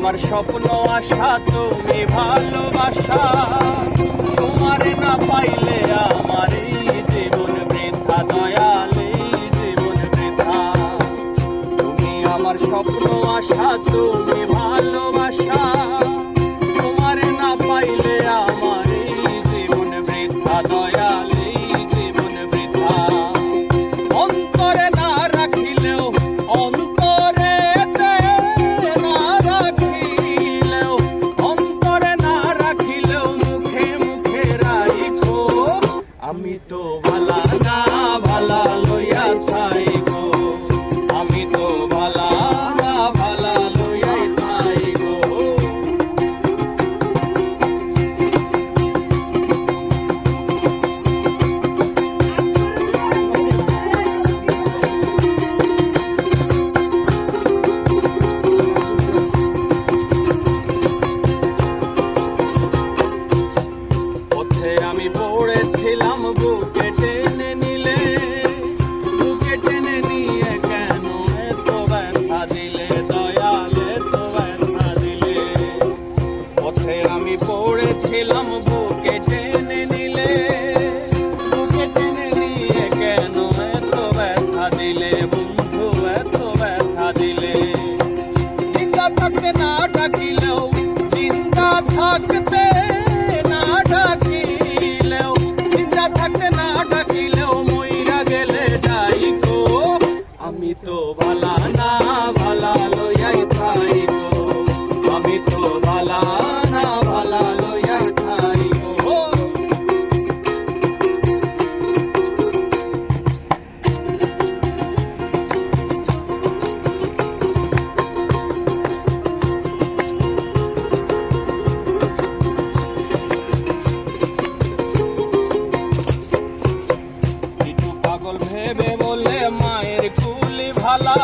আমার স্বপ্ন আশা তুমি ভালোবাসা, তোমার না পাইলে আমার এই জীবন বৃথা, দয়াল এই জীবন বৃথা। তুমি আমার স্বপ্ন আশা তুমি ভালোবাসা, তোমার না পাইলে আমার এই জীবন বৃথা, দয়াল এই জীবন বৃথা। অন্তরে না রাখিলেও আমি তো ভালা না ভালা লইয়া চাই গো, আমি তো ভালা না ভালা লইয়া চাই গো। পথে আমি পড়েছিলাম বুকে টেনে নিলে, বুকে টেনে নিয়ে কেন এত ব্যথা দিলে, দয়াল এত ব্যথা দিলে। পথে আমি পড়েছিলাম বুকে টেনে নিলে, বুকে টেনে নিয়ে কেন এত ব্যথা দিলে, বন্ধু এত ব্যথা দিলে। জিন্দা থাকতে না ডাকিলেও, জিন্দা থাকতে না ডাকিলেও, জিন্দা থাকতে না ডাকিলেও মইরা গেলে যাই গো। আমি তো ভালা না ভালা লইয়াই খাই গো, আমি তো ভালা না ভালা লইয়াই খাই গো। পাগল ভেবে বলে মায়ের কুলি ভালা,